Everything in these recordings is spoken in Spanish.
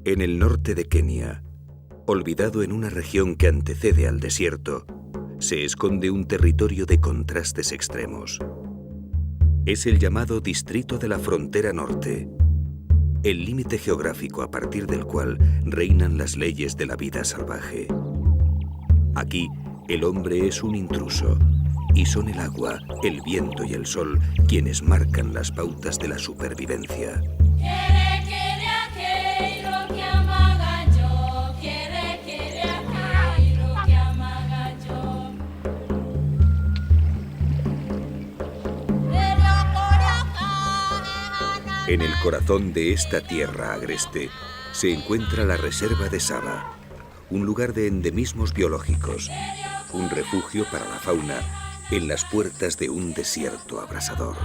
En el norte de Kenia, olvidado en una región que antecede al desierto, se esconde un territorio de contrastes extremos. Es el llamado Distrito de la Frontera Norte, el límite geográfico a partir del cual reinan las leyes de la vida salvaje. Aquí, el hombre es un intruso, y son el agua, el viento y el sol quienes marcan las pautas de la supervivencia. En el corazón de esta tierra agreste se encuentra la Reserva de Saba, un lugar de endemismos biológicos, un refugio para la fauna en las puertas de un desierto abrasador.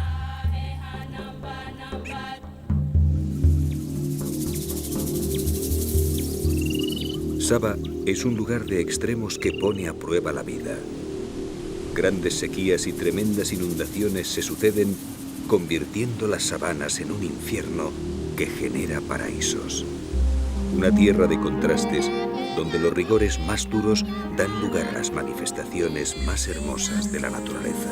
Saba es un lugar de extremos que pone a prueba la vida. Grandes sequías y tremendas inundaciones se suceden, convirtiendo las sabanas en un infierno que genera paraísos. Una tierra de contrastes donde los rigores más duros dan lugar a las manifestaciones más hermosas de la naturaleza.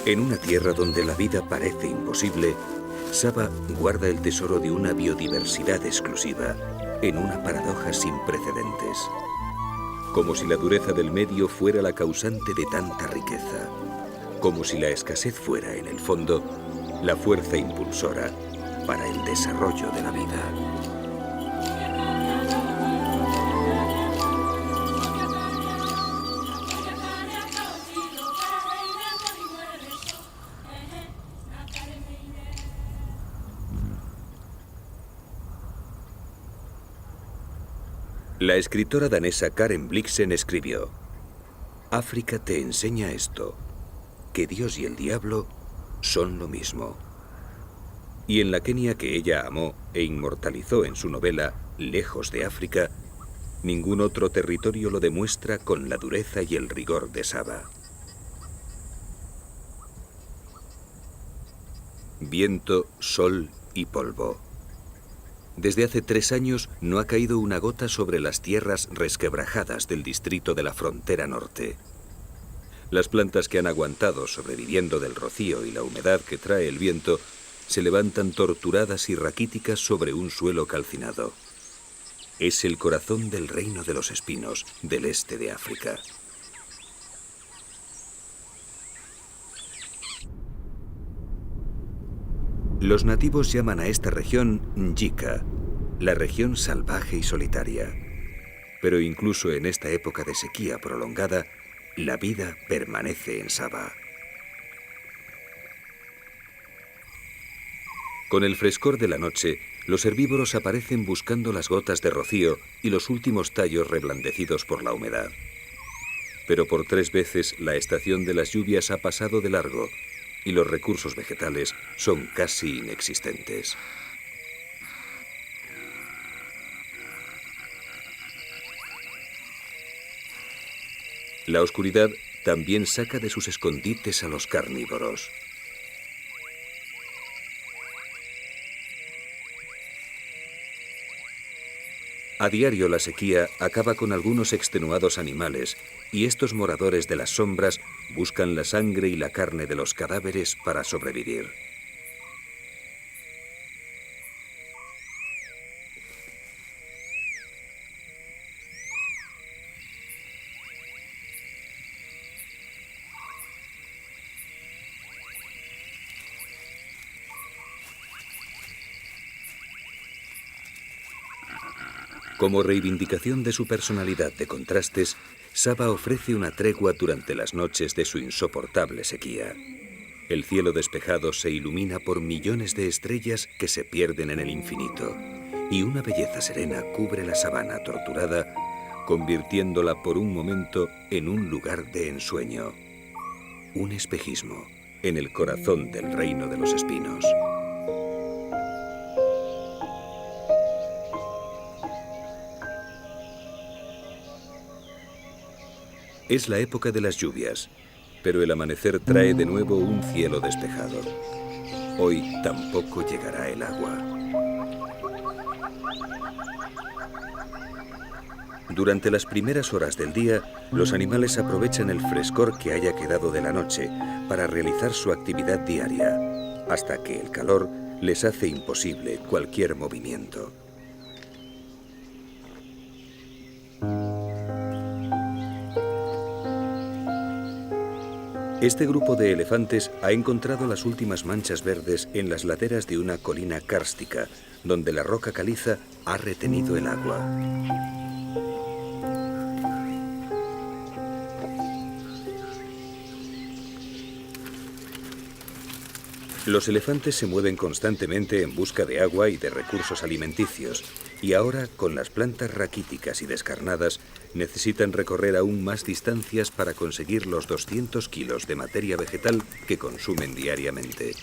En una tierra donde la vida parece imposible, Saba guarda el tesoro de una biodiversidad exclusiva en una paradoja sin precedentes. Como si la dureza del medio fuera la causante de tanta riqueza. Como si la escasez fuera, en el fondo, la fuerza impulsora para el desarrollo de la vida. La escritora danesa Karen Blixen escribió: África te enseña esto, que Dios y el diablo son lo mismo. Y en la Kenia que ella amó e inmortalizó en su novela Lejos de África, ningún otro territorio lo demuestra con la dureza y el rigor de Saba. Viento, sol y polvo. Desde hace 3 años no ha caído una gota sobre las tierras resquebrajadas del distrito de la Frontera Norte. Las plantas que han aguantado sobreviviendo del rocío y la humedad que trae el viento se levantan torturadas y raquíticas sobre un suelo calcinado. Es el corazón del reino de los espinos del este de África. Los nativos llaman a esta región Njika, la región salvaje y solitaria. Pero incluso en esta época de sequía prolongada, la vida permanece en Saba. Con el frescor de la noche, los herbívoros aparecen buscando las gotas de rocío y los últimos tallos reblandecidos por la humedad. Pero por 3 veces la estación de las lluvias ha pasado de largo y los recursos vegetales son casi inexistentes. La oscuridad también saca de sus escondites a los carnívoros. A diario la sequía acaba con algunos extenuados animales y estos moradores de las sombras buscan la sangre y la carne de los cadáveres para sobrevivir. Como reivindicación de su personalidad de contrastes, Saba ofrece una tregua durante las noches de su insoportable sequía. El cielo despejado se ilumina por millones de estrellas que se pierden en el infinito, y una belleza serena cubre la sabana torturada, convirtiéndola por un momento en un lugar de ensueño. Un espejismo en el corazón del reino de los espinos. Es la época de las lluvias, pero el amanecer trae de nuevo un cielo despejado. Hoy tampoco llegará el agua. Durante las primeras horas del día, los animales aprovechan el frescor que haya quedado de la noche para realizar su actividad diaria, hasta que el calor les hace imposible cualquier movimiento. Este grupo de elefantes ha encontrado las últimas manchas verdes en las laderas de una colina kárstica, donde la roca caliza ha retenido el agua. Los elefantes se mueven constantemente en busca de agua y de recursos alimenticios, y ahora, con las plantas raquíticas y descarnadas, necesitan recorrer aún más distancias para conseguir los 200 kilos de materia vegetal que consumen diariamente.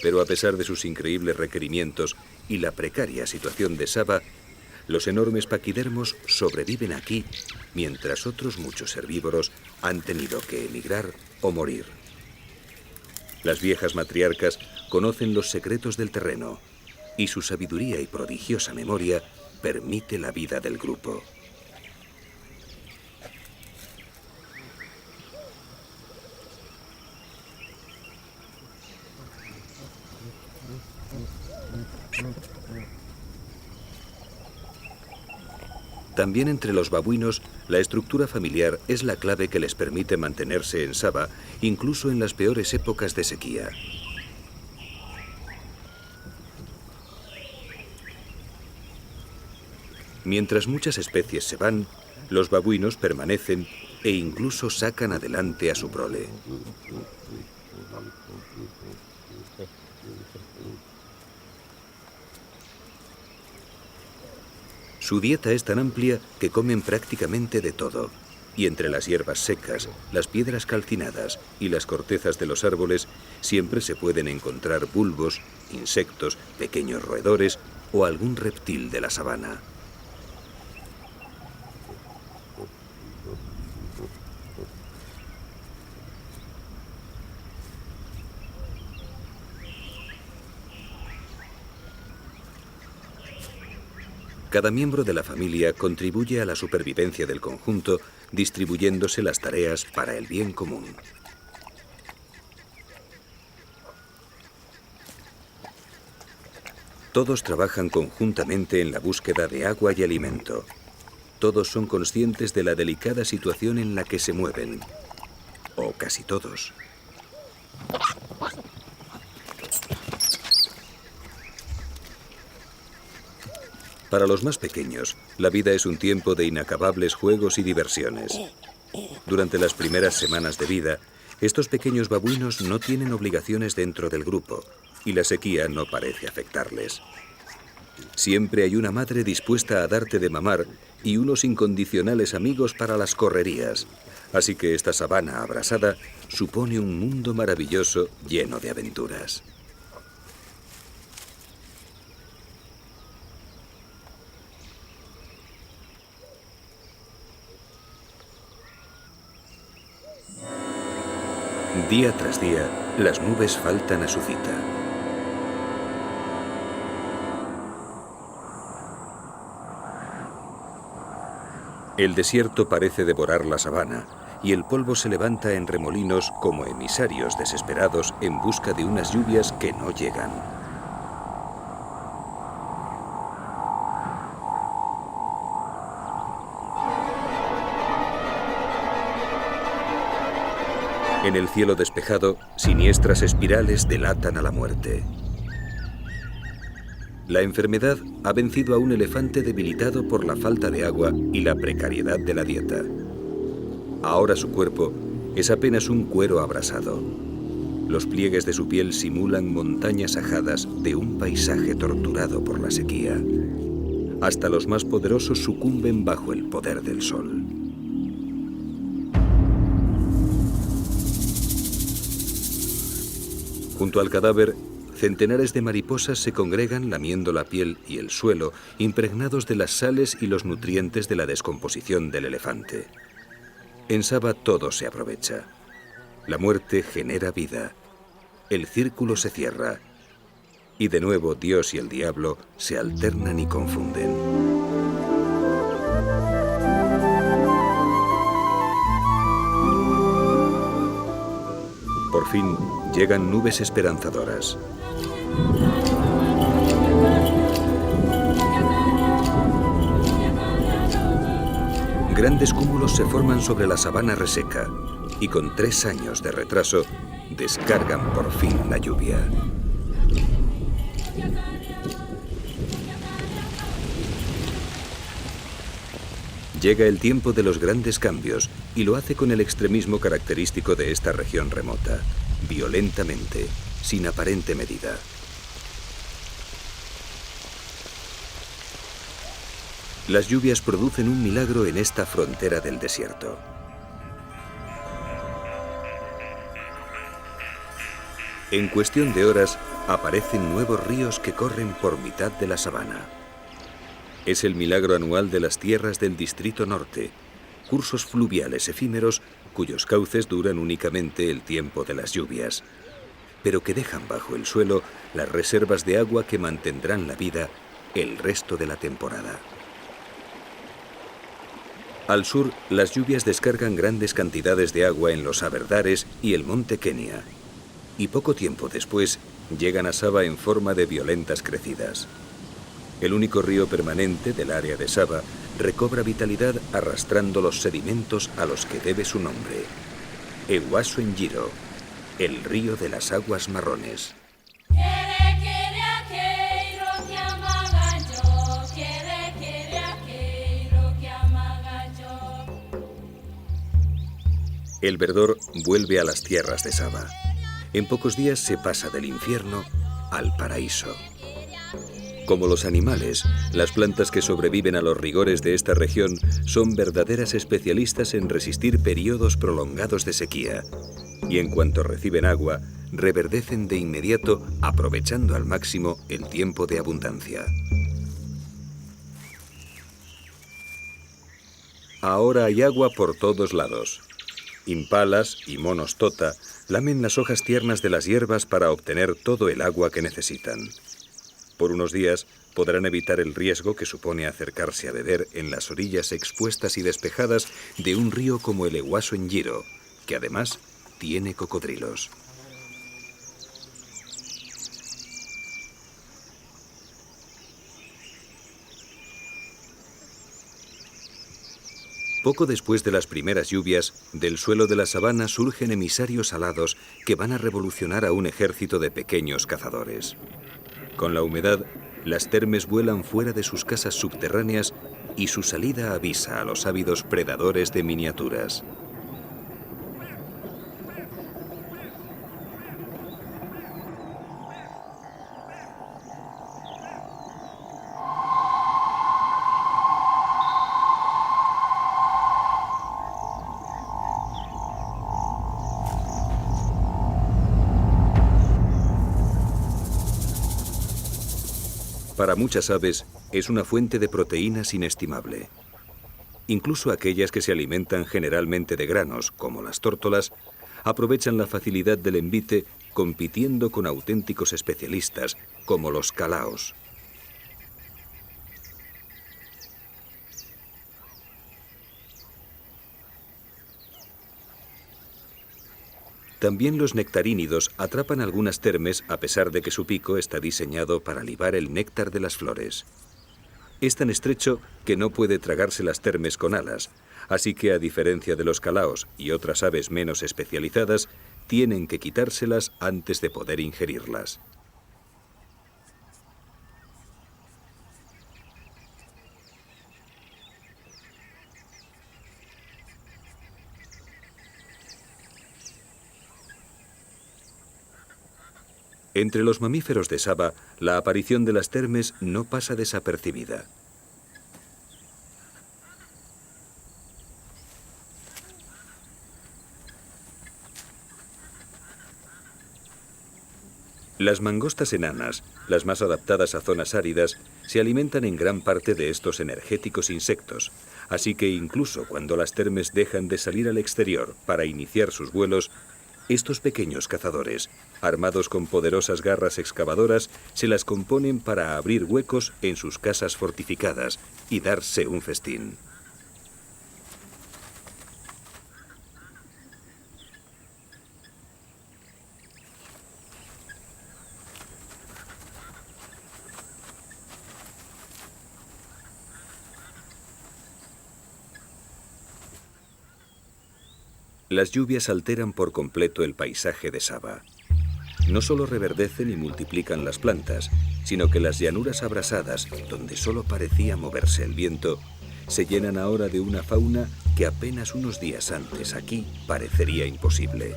Pero a pesar de sus increíbles requerimientos y la precaria situación de Saba, los enormes paquidermos sobreviven aquí, mientras otros muchos herbívoros han tenido que emigrar o morir. Las viejas matriarcas conocen los secretos del terreno y su sabiduría y prodigiosa memoria permite la vida del grupo. También entre los babuinos, la estructura familiar es la clave que les permite mantenerse en Saba, incluso en las peores épocas de sequía. Mientras muchas especies se van, los babuinos permanecen e incluso sacan adelante a su prole. Su dieta es tan amplia que comen prácticamente de todo, y entre las hierbas secas, las piedras calcinadas y las cortezas de los árboles siempre se pueden encontrar bulbos, insectos, pequeños roedores o algún reptil de la sabana. Cada miembro de la familia contribuye a la supervivencia del conjunto, distribuyéndose las tareas para el bien común. Todos trabajan conjuntamente en la búsqueda de agua y alimento. Todos son conscientes de la delicada situación en la que se mueven, o casi todos. Para los más pequeños, la vida es un tiempo de inacabables juegos y diversiones. Durante las primeras semanas de vida, estos pequeños babuinos no tienen obligaciones dentro del grupo y la sequía no parece afectarles. Siempre hay una madre dispuesta a darte de mamar y unos incondicionales amigos para las correrías. Así que esta sabana abrasada supone un mundo maravilloso lleno de aventuras. Día tras día, las nubes faltan a su cita. El desierto parece devorar la sabana y el polvo se levanta en remolinos como emisarios desesperados en busca de unas lluvias que no llegan. En el cielo despejado, siniestras espirales delatan a la muerte. La enfermedad ha vencido a un elefante debilitado por la falta de agua y la precariedad de la dieta. Ahora su cuerpo es apenas un cuero abrasado. Los pliegues de su piel simulan montañas ajadas de un paisaje torturado por la sequía. Hasta los más poderosos sucumben bajo el poder del sol. Junto al cadáver, centenares de mariposas se congregan lamiendo la piel y el suelo, impregnados de las sales y los nutrientes de la descomposición del elefante. En Saba todo se aprovecha. La muerte genera vida. El círculo se cierra. Y de nuevo Dios y el diablo se alternan y confunden. Por fin llegan nubes esperanzadoras. Grandes cúmulos se forman sobre la sabana reseca y con 3 años de retraso descargan por fin la lluvia. Llega el tiempo de los grandes cambios y lo hace con el extremismo característico de esta región remota, violentamente, sin aparente medida. Las lluvias producen un milagro en esta frontera del desierto. En cuestión de horas, aparecen nuevos ríos que corren por mitad de la sabana. Es el milagro anual de las tierras del Distrito Norte, cursos fluviales efímeros cuyos cauces duran únicamente el tiempo de las lluvias, pero que dejan bajo el suelo las reservas de agua que mantendrán la vida el resto de la temporada. Al sur, las lluvias descargan grandes cantidades de agua en los Aberdares y el monte Kenia, y poco tiempo después llegan a Saba en forma de violentas crecidas. El único río permanente del área de Saba recobra vitalidad arrastrando los sedimentos a los que debe su nombre. Ewaso Njiro, el río de las aguas marrones. El verdor vuelve a las tierras de Saba. En pocos días se pasa del infierno al paraíso. Como los animales, las plantas que sobreviven a los rigores de esta región son verdaderas especialistas en resistir periodos prolongados de sequía. Y en cuanto reciben agua, reverdecen de inmediato, aprovechando al máximo el tiempo de abundancia. Ahora hay agua por todos lados. Impalas y monos tota lamen las hojas tiernas de las hierbas para obtener todo el agua que necesitan. Por unos días podrán evitar el riesgo que supone acercarse a beber en las orillas expuestas y despejadas de un río como el Ewaso Njiro, que además tiene cocodrilos. Poco después de las primeras lluvias, del suelo de la sabana surgen emisarios alados que van a revolucionar a un ejército de pequeños cazadores. Con la humedad, las termes vuelan fuera de sus casas subterráneas y su salida avisa a los ávidos predadores de miniaturas. Para muchas aves, es una fuente de proteínas inestimable. Incluso aquellas que se alimentan generalmente de granos, como las tórtolas, aprovechan la facilidad del envite compitiendo con auténticos especialistas, como los calaos. También los nectarínidos atrapan algunas termes a pesar de que su pico está diseñado para libar el néctar de las flores. Es tan estrecho que no puede tragarse las termes con alas, así que a diferencia de los calaos y otras aves menos especializadas, tienen que quitárselas antes de poder ingerirlas. Entre los mamíferos de Saba, la aparición de las termes no pasa desapercibida. Las mangostas enanas, las más adaptadas a zonas áridas, se alimentan en gran parte de estos energéticos insectos, así que incluso cuando las termes dejan de salir al exterior para iniciar sus vuelos, estos pequeños cazadores, armados con poderosas garras excavadoras, se las componen para abrir huecos en sus casas fortificadas y darse un festín. Las lluvias alteran por completo el paisaje de Saba. No solo reverdecen y multiplican las plantas, sino que las llanuras abrasadas, donde solo parecía moverse el viento, se llenan ahora de una fauna que apenas unos días antes aquí parecería imposible.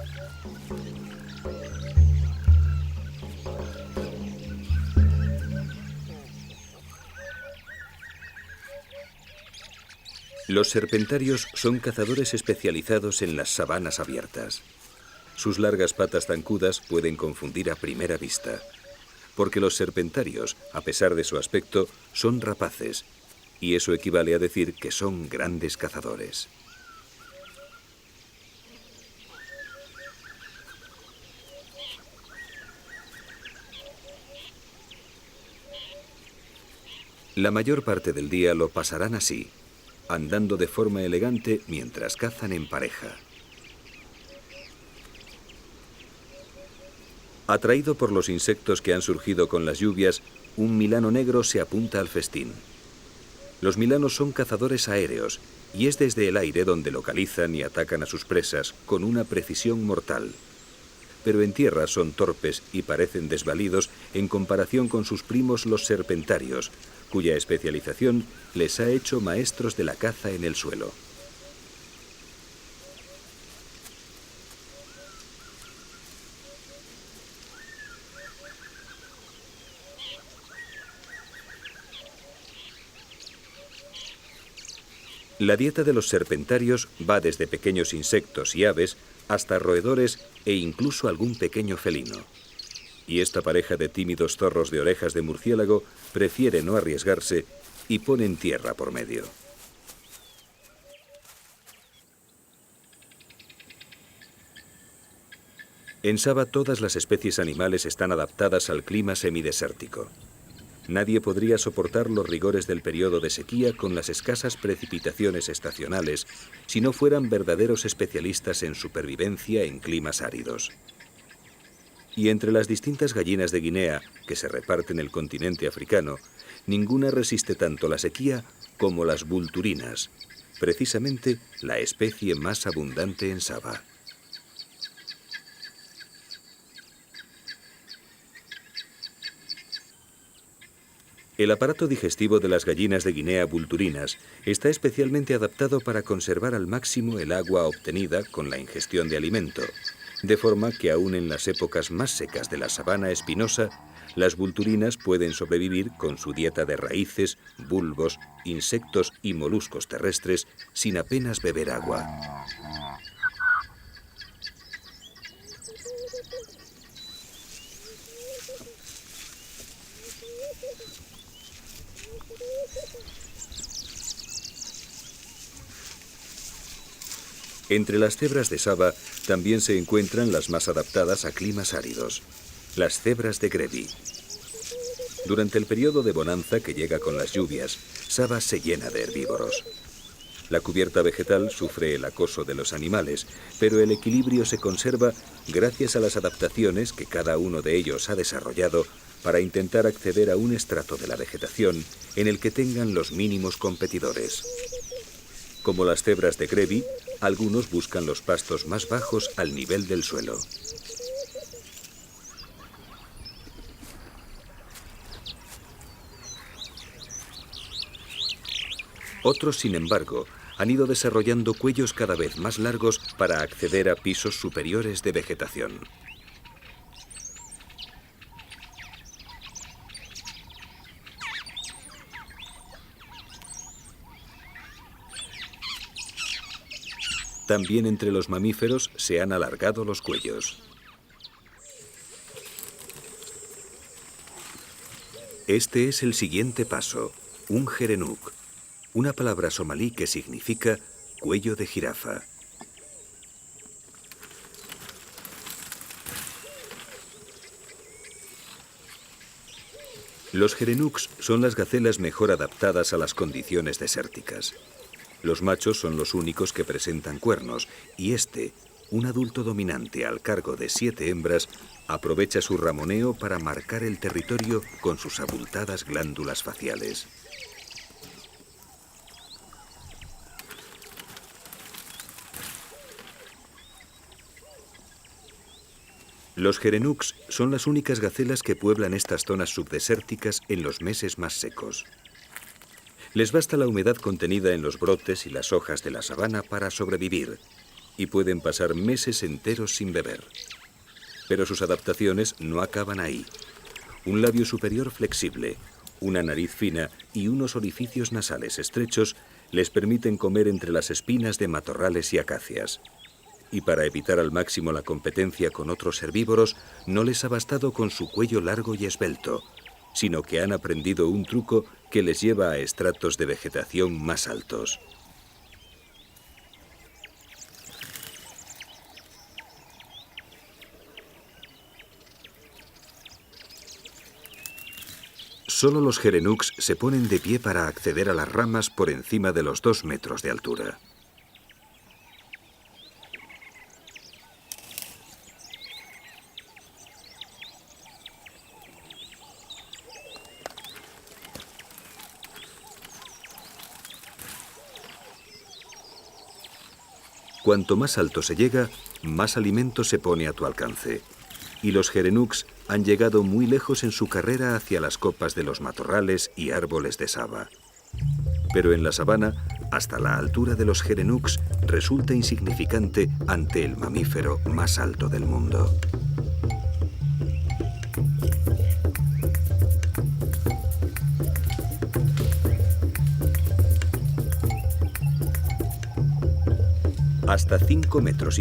Los serpentarios son cazadores especializados en las sabanas abiertas. Sus largas patas zancudas pueden confundir a primera vista, porque los serpentarios, a pesar de su aspecto, son rapaces, y eso equivale a decir que son grandes cazadores. La mayor parte del día lo pasarán así, andando de forma elegante mientras cazan en pareja. Atraído por los insectos que han surgido con las lluvias, un milano negro se apunta al festín. Los milanos son cazadores aéreos, y es desde el aire donde localizan y atacan a sus presas con una precisión mortal. Pero en tierra son torpes y parecen desvalidos en comparación con sus primos los serpentarios, cuya especialización les ha hecho maestros de la caza en el suelo. La dieta de los serpentarios va desde pequeños insectos y aves hasta roedores e incluso algún pequeño felino. Y esta pareja de tímidos zorros de orejas de murciélago prefiere no arriesgarse y ponen tierra por medio. En Saba todas las especies animales están adaptadas al clima semidesértico. Nadie podría soportar los rigores del periodo de sequía con las escasas precipitaciones estacionales si no fueran verdaderos especialistas en supervivencia en climas áridos. Y entre las distintas gallinas de Guinea que se reparten el continente africano, ninguna resiste tanto la sequía como las vulturinas, precisamente la especie más abundante en Saba. El aparato digestivo de las gallinas de Guinea vulturinas está especialmente adaptado para conservar al máximo el agua obtenida con la ingestión de alimento, de forma que aún en las épocas más secas de la sabana espinosa, las vulturinas pueden sobrevivir con su dieta de raíces, bulbos, insectos y moluscos terrestres sin apenas beber agua. Entre las cebras de Saba también se encuentran las más adaptadas a climas áridos, las cebras de Grevi. Durante el periodo de bonanza que llega con las lluvias, Saba se llena de herbívoros. La cubierta vegetal sufre el acoso de los animales, pero el equilibrio se conserva gracias a las adaptaciones que cada uno de ellos ha desarrollado para intentar acceder a un estrato de la vegetación en el que tengan los mínimos competidores. Como las cebras de Grevi, algunos buscan los pastos más bajos al nivel del suelo. Otros, sin embargo, han ido desarrollando cuellos cada vez más largos para acceder a pisos superiores de vegetación. También entre los mamíferos se han alargado los cuellos. Este es el siguiente paso, un gerenuk, una palabra somalí que significa cuello de jirafa. Los gerenuks son las gacelas mejor adaptadas a las condiciones desérticas. Los machos son los únicos que presentan cuernos y un adulto dominante al cargo de 7 hembras, aprovecha su ramoneo para marcar el territorio con sus abultadas glándulas faciales. Los gerenuks son las únicas gacelas que pueblan estas zonas subdesérticas en los meses más secos. Les basta la humedad contenida en los brotes y las hojas de la sabana para sobrevivir, y pueden pasar meses enteros sin beber. Pero sus adaptaciones no acaban ahí. Un labio superior flexible, una nariz fina y unos orificios nasales estrechos les permiten comer entre las espinas de matorrales y acacias. Y para evitar al máximo la competencia con otros herbívoros, no les ha bastado con su cuello largo y esbelto, sino que han aprendido un truco que les lleva a estratos de vegetación más altos. Solo los gerenuks se ponen de pie para acceder a las ramas por encima de los 2 metros de altura. Cuanto más alto se llega, más alimento se pone a tu alcance. Y los gerenuks han llegado muy lejos en su carrera hacia las copas de los matorrales y árboles de saba. Pero en la sabana, hasta la altura de los gerenuks resulta insignificante ante el mamífero más alto del mundo. Hasta 5,5 metros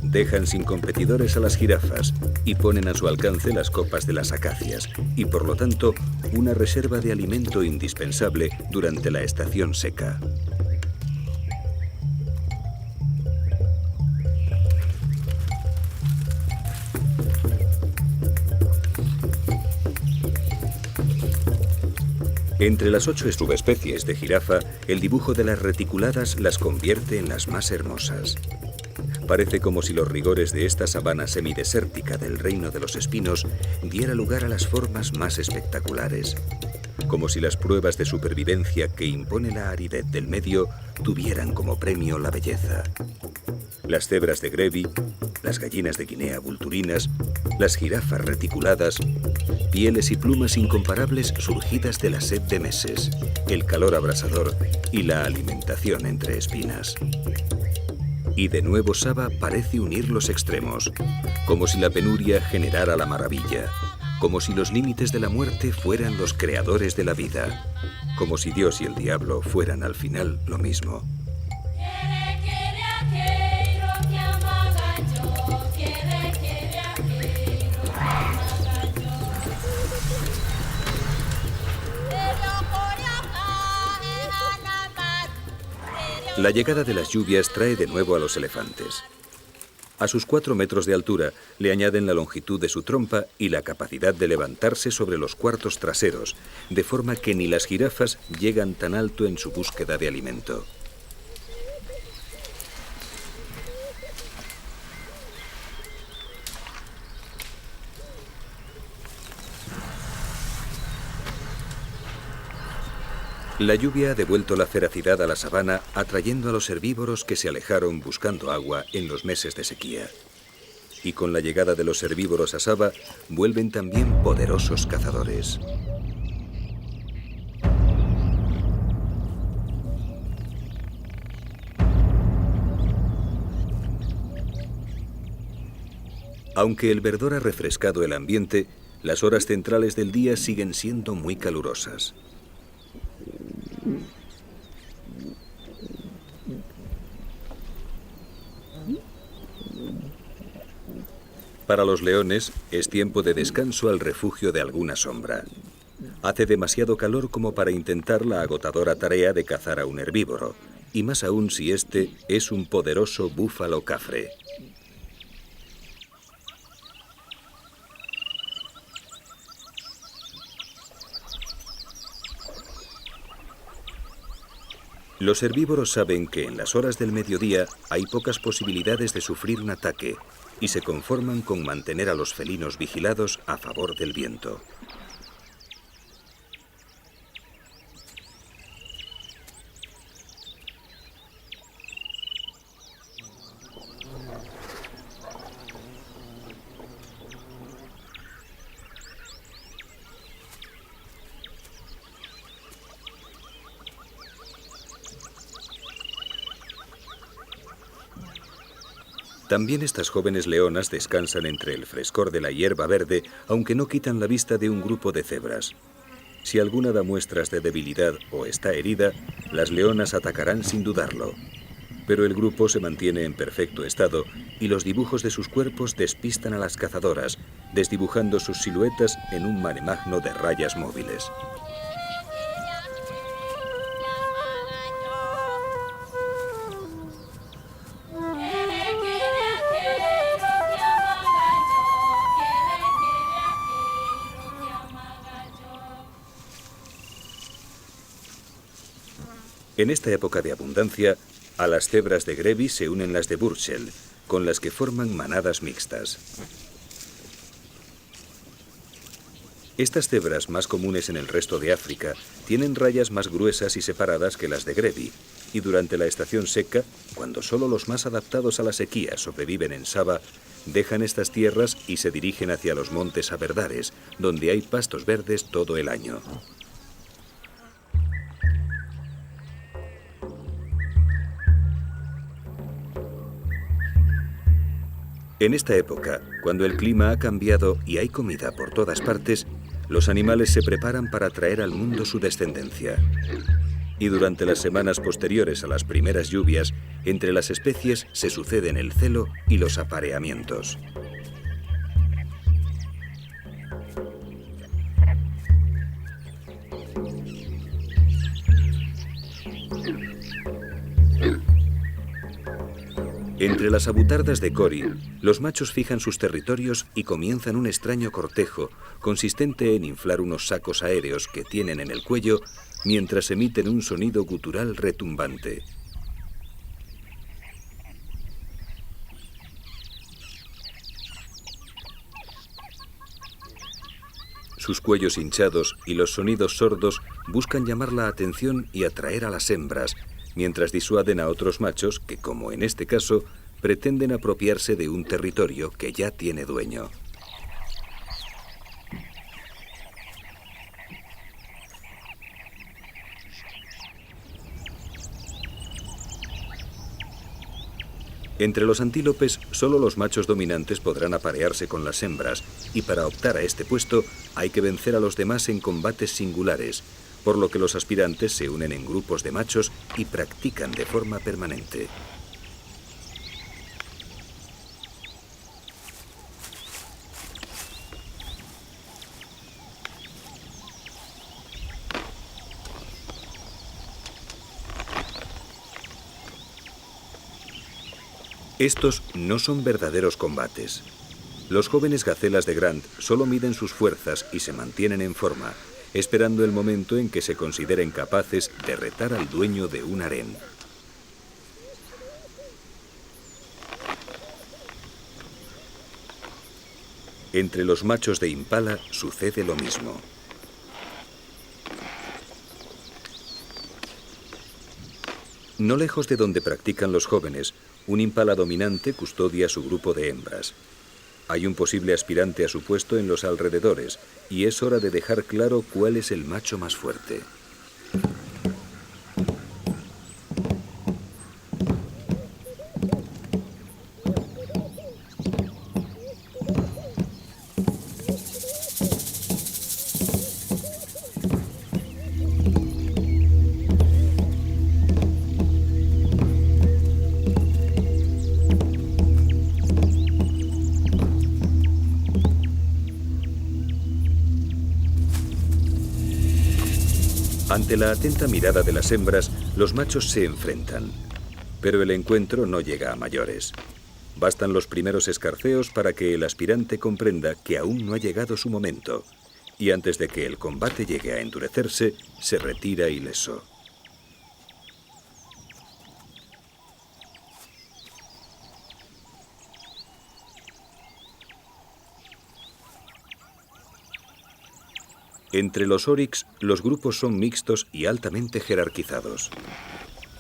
dejan sin competidores a las jirafas y ponen a su alcance las copas de las acacias y, por lo tanto, una reserva de alimento indispensable durante la estación seca. Entre las 8 subespecies de jirafa, el dibujo de las reticuladas las convierte en las más hermosas. Parece como si los rigores de esta sabana semidesértica del reino de los espinos diera lugar a las formas más espectaculares. Como si las pruebas de supervivencia que impone la aridez del medio tuvieran como premio la belleza. Las cebras de Grevi, las gallinas de Guinea vulturinas, las jirafas reticuladas, pieles y plumas incomparables surgidas de la sed de meses, el calor abrasador y la alimentación entre espinas. Y de nuevo Saba parece unir los extremos, como si la penuria generara la maravilla, como si los límites de la muerte fueran los creadores de la vida, como si Dios y el diablo fueran al final lo mismo. La llegada de las lluvias trae de nuevo a los elefantes. A sus 4 metros de altura le añaden la longitud de su trompa y la capacidad de levantarse sobre los cuartos traseros, de forma que ni las jirafas llegan tan alto en su búsqueda de alimento. La lluvia ha devuelto la feracidad a la sabana, atrayendo a los herbívoros que se alejaron buscando agua en los meses de sequía. Y con la llegada de los herbívoros a Saba, vuelven también poderosos cazadores. Aunque el verdor ha refrescado el ambiente, las horas centrales del día siguen siendo muy calurosas. Para los leones es tiempo de descanso al refugio de alguna sombra. Hace demasiado calor como para intentar la agotadora tarea de cazar a un herbívoro, y más aún si este es un poderoso búfalo cafre. Los herbívoros saben que en las horas del mediodía hay pocas posibilidades de sufrir un ataque y se conforman con mantener a los felinos vigilados a favor del viento. También estas jóvenes leonas descansan entre el frescor de la hierba verde, aunque no quitan la vista de un grupo de cebras. Si alguna da muestras de debilidad o está herida, las leonas atacarán sin dudarlo. Pero el grupo se mantiene en perfecto estado y los dibujos de sus cuerpos despistan a las cazadoras, desdibujando sus siluetas en un mare magno de rayas móviles. En esta época de abundancia, a las cebras de Grevi se unen las de Burchell, con las que forman manadas mixtas. Estas cebras, más comunes en el resto de África, tienen rayas más gruesas y separadas que las de Grevi, y durante la estación seca, cuando solo los más adaptados a la sequía sobreviven en Saba, dejan estas tierras y se dirigen hacia los montes Aberdares, donde hay pastos verdes todo el año. En esta época, cuando el clima ha cambiado y hay comida por todas partes, los animales se preparan para traer al mundo su descendencia. Y durante las semanas posteriores a las primeras lluvias, entre las especies se suceden el celo y los apareamientos. Entre las abutardas de Cori, los machos fijan sus territorios y comienzan un extraño cortejo, consistente en inflar unos sacos aéreos que tienen en el cuello mientras emiten un sonido gutural retumbante. Sus cuellos hinchados y los sonidos sordos buscan llamar la atención y atraer a las hembras, mientras disuaden a otros machos que, como en este caso, pretenden apropiarse de un territorio que ya tiene dueño. Entre los antílopes, solo los machos dominantes podrán aparearse con las hembras, y para optar a este puesto hay que vencer a los demás en combates singulares, por lo que los aspirantes se unen en grupos de machos y practican de forma permanente. Estos no son verdaderos combates. Los jóvenes gacelas de Grant solo miden sus fuerzas y se mantienen en forma, esperando el momento en que se consideren capaces de retar al dueño de un harén. Entre los machos de impala sucede lo mismo. No lejos de donde practican los jóvenes, un impala dominante custodia su grupo de hembras. Hay un posible aspirante a su puesto en los alrededores, y es hora de dejar claro cuál es el macho más fuerte. Ante la atenta mirada de las hembras, los machos se enfrentan. Pero el encuentro no llega a mayores. Bastan los primeros escarceos para que el aspirante comprenda que aún no ha llegado su momento. Y antes de que el combate llegue a endurecerse, se retira ileso. Entre los oryx, los grupos son mixtos y altamente jerarquizados.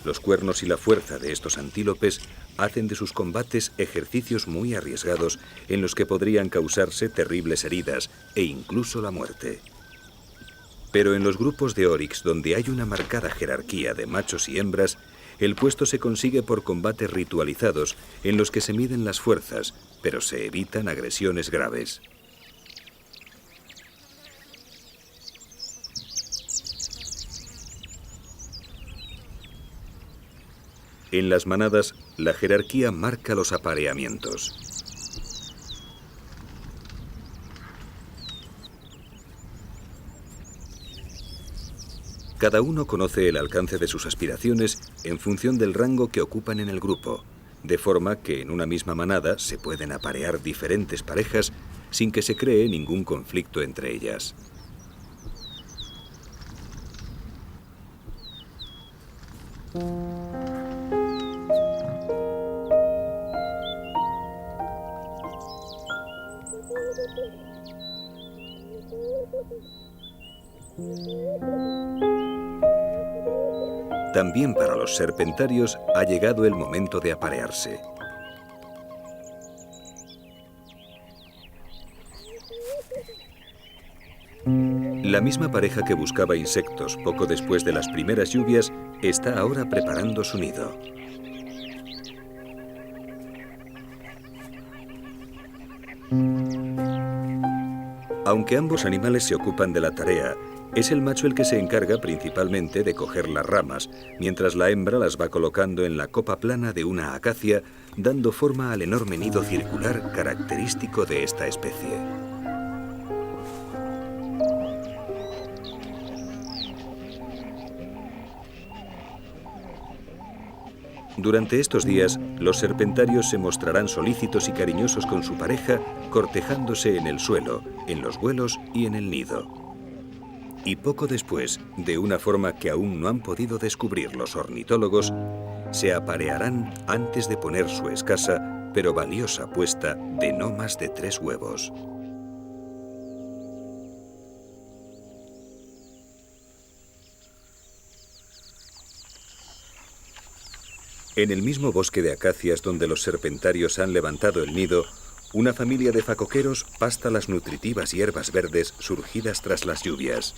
Los cuernos y la fuerza de estos antílopes hacen de sus combates ejercicios muy arriesgados en los que podrían causarse terribles heridas e incluso la muerte. Pero en los grupos de oryx, donde hay una marcada jerarquía de machos y hembras, el puesto se consigue por combates ritualizados en los que se miden las fuerzas, pero se evitan agresiones graves. En las manadas, la jerarquía marca los apareamientos. Cada uno conoce el alcance de sus aspiraciones en función del rango que ocupan en el grupo, de forma que en una misma manada se pueden aparear diferentes parejas sin que se cree ningún conflicto entre ellas. También para los serpentarios ha llegado el momento de aparearse. La misma pareja que buscaba insectos poco después de las primeras lluvias está ahora preparando su nido. Aunque ambos animales se ocupan de la tarea, es el macho el que se encarga principalmente de coger las ramas, mientras la hembra las va colocando en la copa plana de una acacia, dando forma al enorme nido circular característico de esta especie. Durante estos días, los serpentarios se mostrarán solícitos y cariñosos con su pareja, cortejándose en el suelo, en los vuelos y en el nido. Y poco después, de una forma que aún no han podido descubrir los ornitólogos, se aparearán antes de poner su escasa pero valiosa puesta de no más de 3 huevos. En el mismo bosque de acacias donde los serpentarios han levantado el nido, una familia de facoqueros pasta las nutritivas hierbas verdes surgidas tras las lluvias.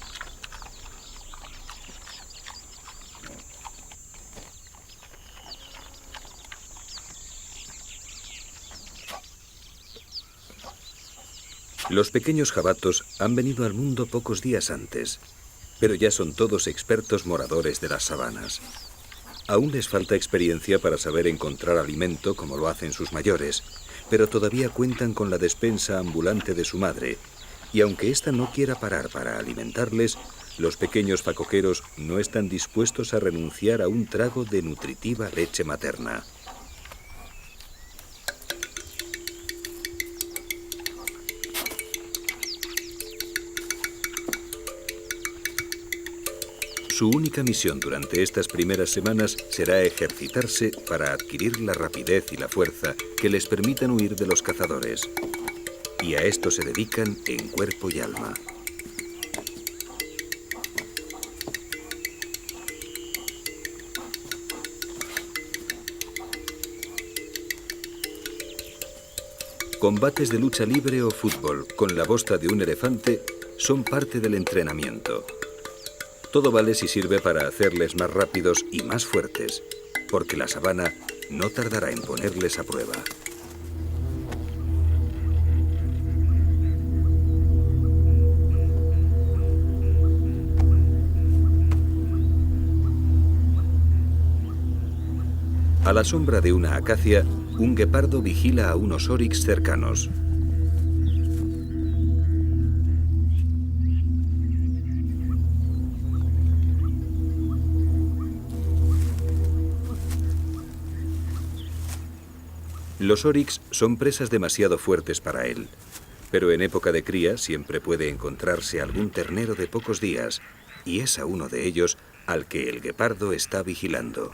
Los pequeños jabatos han venido al mundo pocos días antes, pero ya son todos expertos moradores de las sabanas. Aún les falta experiencia para saber encontrar alimento como lo hacen sus mayores, pero todavía cuentan con la despensa ambulante de su madre, y aunque ésta no quiera parar para alimentarles, los pequeños facoqueros no están dispuestos a renunciar a un trago de nutritiva leche materna. Su única misión durante estas primeras semanas será ejercitarse para adquirir la rapidez y la fuerza que les permitan huir de los cazadores. Y a esto se dedican en cuerpo y alma. Combates de lucha libre o fútbol con la bosta de un elefante son parte del entrenamiento. Todo vale si sirve para hacerles más rápidos y más fuertes, porque la sabana no tardará en ponerles a prueba. A la sombra de una acacia, un guepardo vigila a unos oryx cercanos. Los oryx son presas demasiado fuertes para él, pero en época de cría siempre puede encontrarse algún ternero de pocos días, y es a uno de ellos al que el guepardo está vigilando.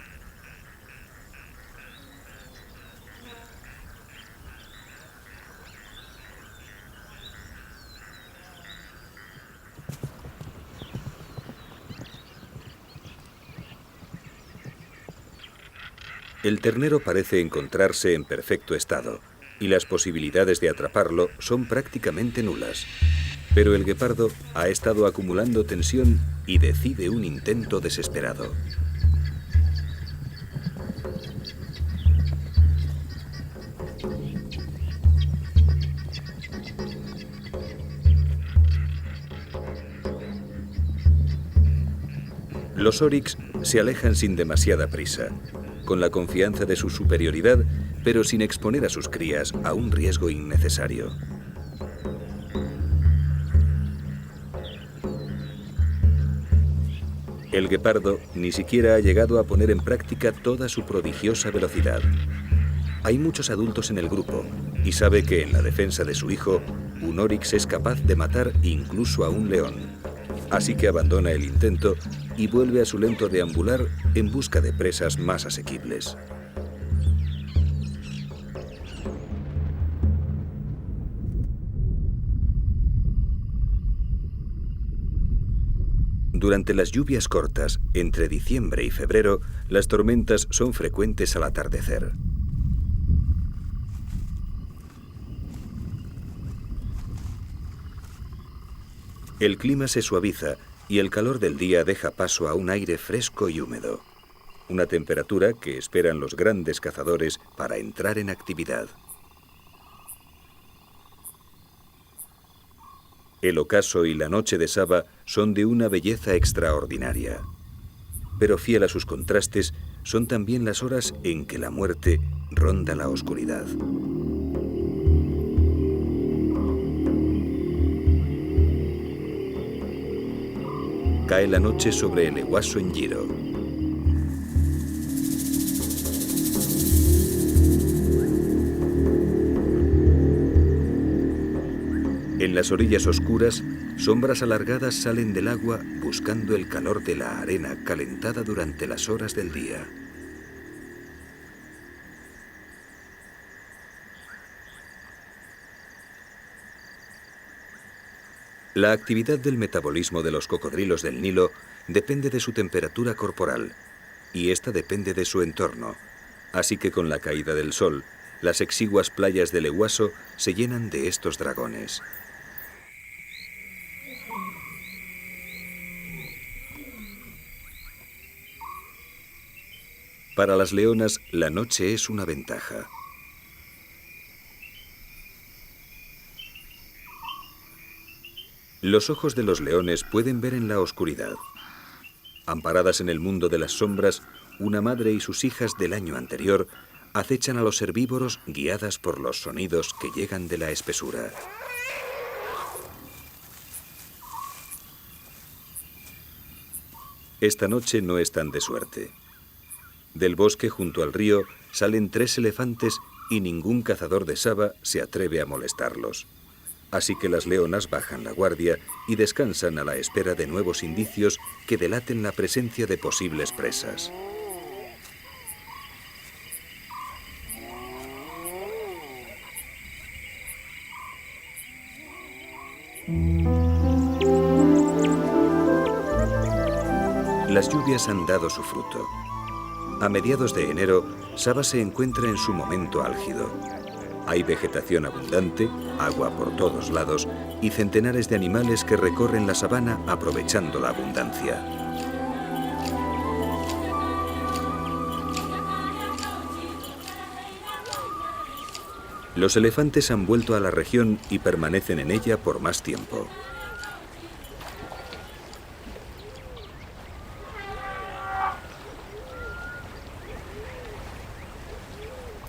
El ternero parece encontrarse en perfecto estado, y las posibilidades de atraparlo son prácticamente nulas. Pero el guepardo ha estado acumulando tensión y decide un intento desesperado. Los oryx se alejan sin demasiada prisa, con la confianza de su superioridad, pero sin exponer a sus crías a un riesgo innecesario. El guepardo ni siquiera ha llegado a poner en práctica toda su prodigiosa velocidad. Hay muchos adultos en el grupo y sabe que en la defensa de su hijo, un oryx es capaz de matar incluso a un león. Así que abandona el intento y vuelve a su lento deambular en busca de presas más asequibles. Durante las lluvias cortas, entre diciembre y febrero, las tormentas son frecuentes al atardecer. El clima se suaviza y el calor del día deja paso a un aire fresco y húmedo, una temperatura que esperan los grandes cazadores para entrar en actividad. El ocaso y la noche de Saba son de una belleza extraordinaria. Pero fiel a sus contrastes, son también las horas en que la muerte ronda la oscuridad. Cae la noche sobre el Ewaso Njiro. En las orillas oscuras, sombras alargadas salen del agua buscando el calor de la arena calentada durante las horas del día. La actividad del metabolismo de los cocodrilos del Nilo depende de su temperatura corporal, y esta depende de su entorno, así que con la caída del sol, las exiguas playas del Ewaso se llenan de estos dragones. Para las leonas, la noche es una ventaja. Los ojos de los leones pueden ver en la oscuridad. Amparadas en el mundo de las sombras, una madre y sus hijas del año anterior acechan a los herbívoros guiadas por los sonidos que llegan de la espesura. Esta noche no están de suerte. Del bosque junto al río salen 3 elefantes y ningún cazador de Saba se atreve a molestarlos. Así que las leonas bajan la guardia y descansan a la espera de nuevos indicios que delaten la presencia de posibles presas. Las lluvias han dado su fruto. A mediados de enero, Saba se encuentra en su momento álgido. Hay vegetación abundante, agua por todos lados y centenares de animales que recorren la sabana aprovechando la abundancia. Los elefantes han vuelto a la región y permanecen en ella por más tiempo.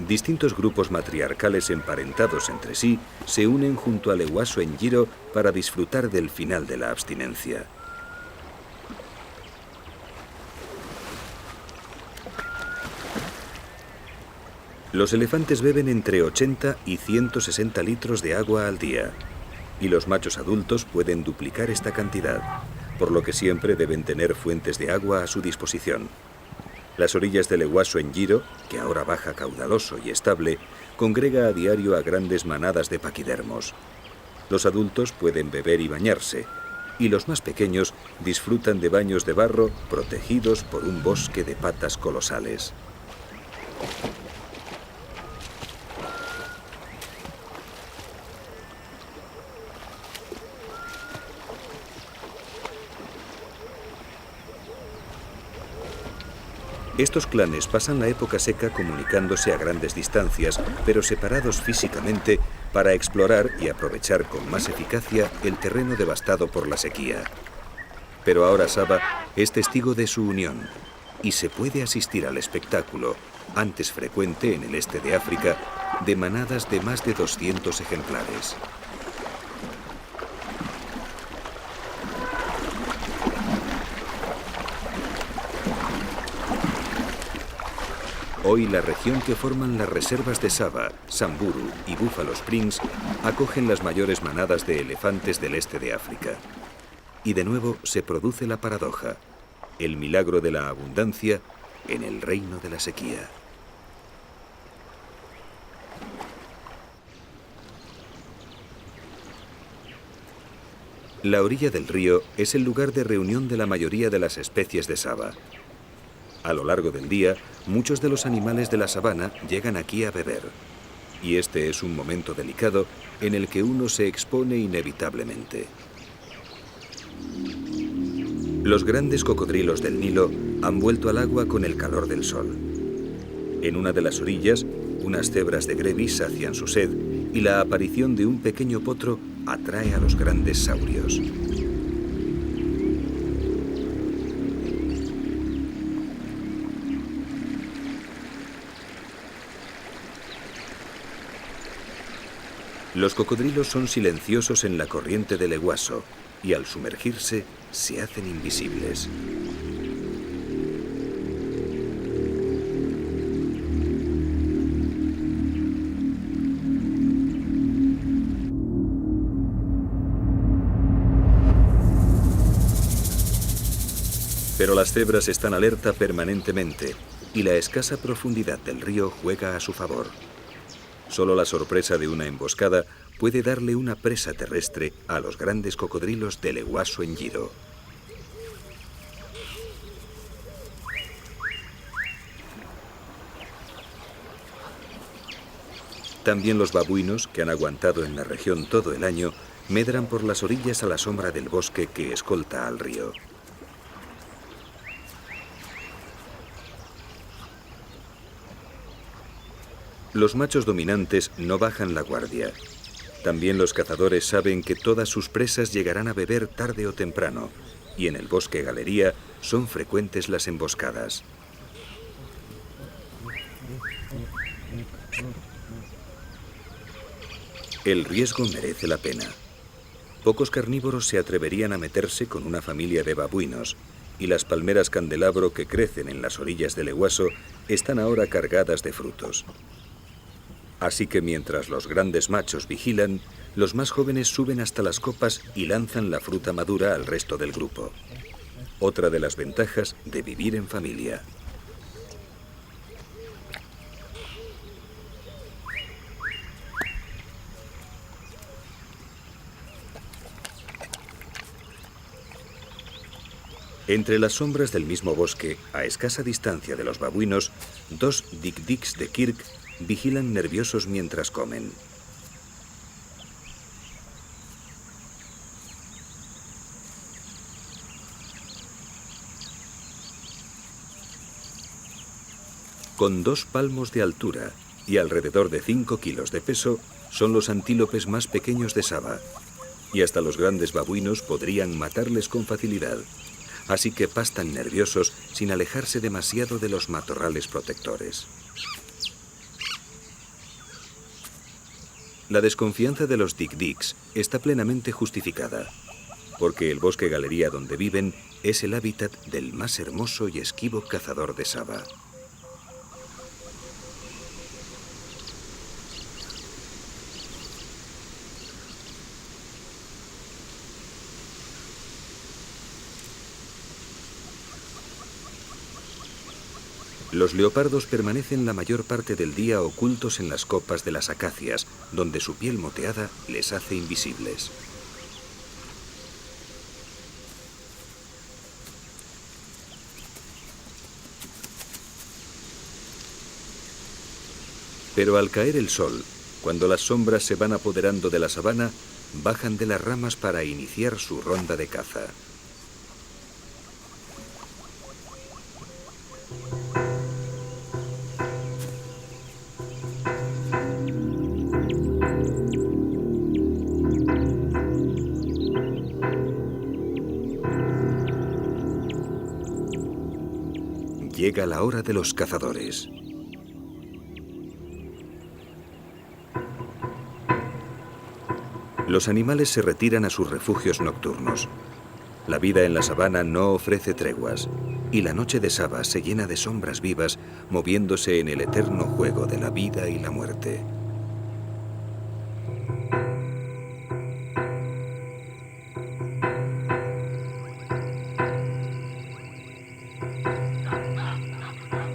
Distintos grupos matriarcales emparentados entre sí se unen junto al Ewaso Njiro para disfrutar del final de la abstinencia. Los elefantes beben entre 80 y 160 litros de agua al día, y los machos adultos pueden duplicar esta cantidad, por lo que siempre deben tener fuentes de agua a su disposición. Las orillas del Eguaso en Giro, que ahora baja caudaloso y estable, congrega a diario a grandes manadas de paquidermos. Los adultos pueden beber y bañarse, y los más pequeños disfrutan de baños de barro protegidos por un bosque de patas colosales. Estos clanes pasan la época seca comunicándose a grandes distancias, pero separados físicamente, para explorar y aprovechar con más eficacia el terreno devastado por la sequía. Pero ahora Saba es testigo de su unión y se puede asistir al espectáculo, antes frecuente en el este de África, de manadas de más de 200 ejemplares. Hoy la región que forman las reservas de Saba, Samburu y Buffalo Springs acogen las mayores manadas de elefantes del este de África. Y de nuevo se produce la paradoja, el milagro de la abundancia en el reino de la sequía. La orilla del río es el lugar de reunión de la mayoría de las especies de Saba. A lo largo del día, muchos de los animales de la sabana llegan aquí a beber. Y este es un momento delicado en el que uno se expone inevitablemente. Los grandes cocodrilos del Nilo han vuelto al agua con el calor del sol. En una de las orillas, unas cebras de Grevi sacian su sed y la aparición de un pequeño potro atrae a los grandes saurios. Los cocodrilos son silenciosos en la corriente del Eguaso y al sumergirse se hacen invisibles. Pero las cebras están alerta permanentemente y la escasa profundidad del río juega a su favor. Solo la sorpresa de una emboscada puede darle una presa terrestre a los grandes cocodrilos del Eguaso en Giro. También los babuinos, que han aguantado en la región todo el año, medran por las orillas a la sombra del bosque que escolta al río. Los machos dominantes no bajan la guardia. También los cazadores saben que todas sus presas llegarán a beber tarde o temprano, y en el bosque galería son frecuentes las emboscadas. El riesgo merece la pena. Pocos carnívoros se atreverían a meterse con una familia de babuinos, y las palmeras candelabro que crecen en las orillas del Eguaso están ahora cargadas de frutos. Así que mientras los grandes machos vigilan, los más jóvenes suben hasta las copas y lanzan la fruta madura al resto del grupo. Otra de las ventajas de vivir en familia. Entre las sombras del mismo bosque, a escasa distancia de los babuinos, dos dik-diks de Kirk vigilan nerviosos mientras comen. Con 2 palmos de altura y alrededor de 5 kilos de peso, son los antílopes más pequeños de Saba, y hasta los grandes babuinos podrían matarles con facilidad, así que pastan nerviosos sin alejarse demasiado de los matorrales protectores. La desconfianza de los dik-diks está plenamente justificada, porque el bosque galería donde viven es el hábitat del más hermoso y esquivo cazador de Saba. Los leopardos permanecen la mayor parte del día ocultos en las copas de las acacias, donde su piel moteada les hace invisibles. Pero al caer el sol, cuando las sombras se van apoderando de la sabana, bajan de las ramas para iniciar su ronda de caza. Llega la hora de los cazadores. Los animales se retiran a sus refugios nocturnos. La vida en la sabana no ofrece treguas, y la noche de Saba se llena de sombras vivas moviéndose en el eterno juego de la vida y la muerte.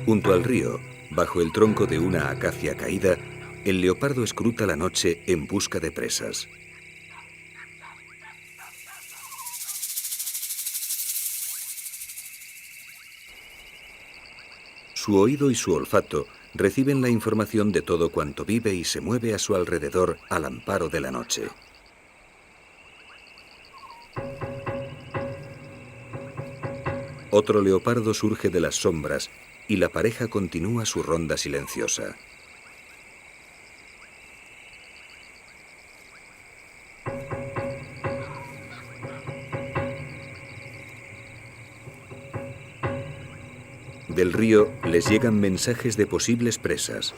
Junto al río, bajo el tronco de una acacia caída, el leopardo escruta la noche en busca de presas. Su oído y su olfato reciben la información de todo cuanto vive y se mueve a su alrededor al amparo de la noche. Otro leopardo surge de las sombras y la pareja continúa su ronda silenciosa. Del río les llegan mensajes de posibles presas,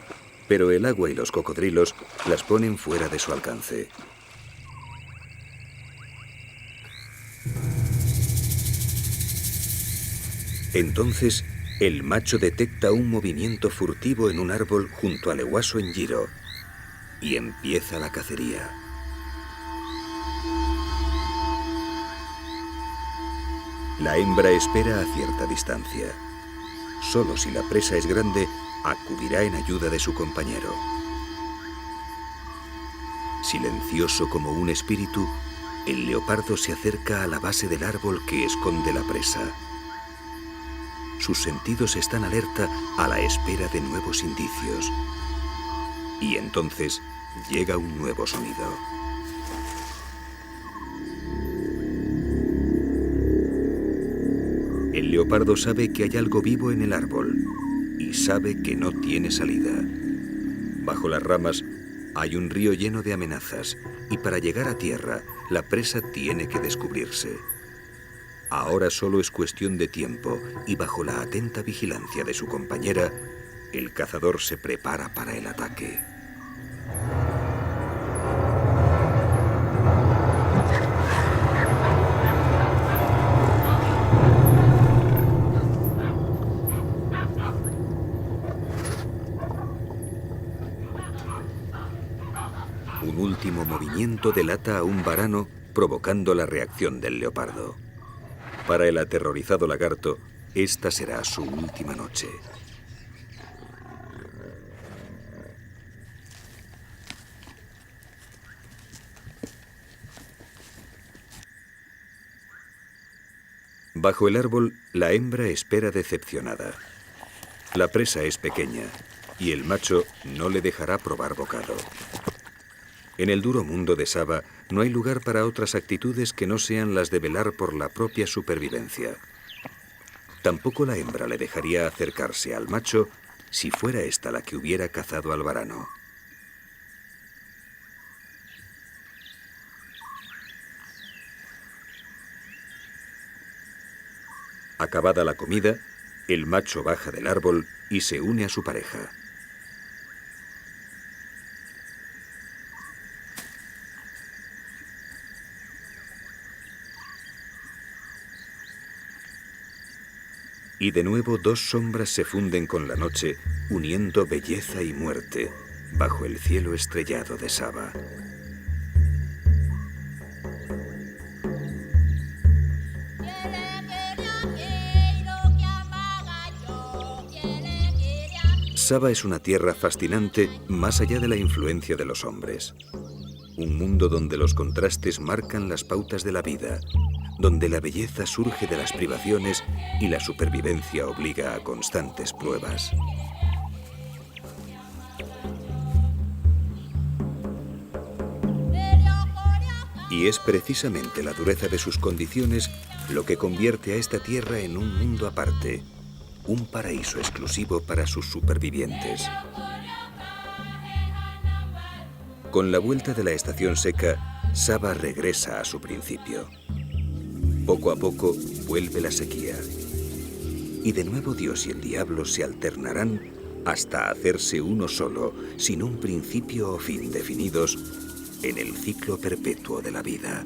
pero el agua y los cocodrilos las ponen fuera de su alcance. Entonces, el macho detecta un movimiento furtivo en un árbol junto al ehuaso en Giro y empieza la cacería. La hembra espera a cierta distancia. Solo si la presa es grande, acudirá en ayuda de su compañero. Silencioso como un espíritu, el leopardo se acerca a la base del árbol que esconde la presa. Sus sentidos están alerta a la espera de nuevos indicios. Y entonces llega un nuevo sonido. El leopardo sabe que hay algo vivo en el árbol y sabe que no tiene salida. Bajo las ramas hay un río lleno de amenazas y para llegar a tierra la presa tiene que descubrirse. Ahora solo es cuestión de tiempo y bajo la atenta vigilancia de su compañera, el cazador se prepara para el ataque. Un último movimiento delata a un varano, provocando la reacción del leopardo. Para el aterrorizado lagarto, esta será su última noche. Bajo el árbol, la hembra espera decepcionada. La presa es pequeña y el macho no le dejará probar bocado. En el duro mundo de Saba no hay lugar para otras actitudes que no sean las de velar por la propia supervivencia. Tampoco la hembra le dejaría acercarse al macho si fuera esta la que hubiera cazado al varano. Acabada la comida, el macho baja del árbol y se une a su pareja. Y de nuevo dos sombras se funden con la noche, uniendo belleza y muerte bajo el cielo estrellado de Saba. Saba es una tierra fascinante más allá de la influencia de los hombres. Un mundo donde los contrastes marcan las pautas de la vida, donde la belleza surge de las privaciones y la supervivencia obliga a constantes pruebas. Y es precisamente la dureza de sus condiciones lo que convierte a esta tierra en un mundo aparte, un paraíso exclusivo para sus supervivientes. Con la vuelta de la estación seca, Saba regresa a su principio. Poco a poco vuelve la sequía. Y de nuevo Dios y el diablo se alternarán hasta hacerse uno solo, sin un principio o fin definidos, en el ciclo perpetuo de la vida.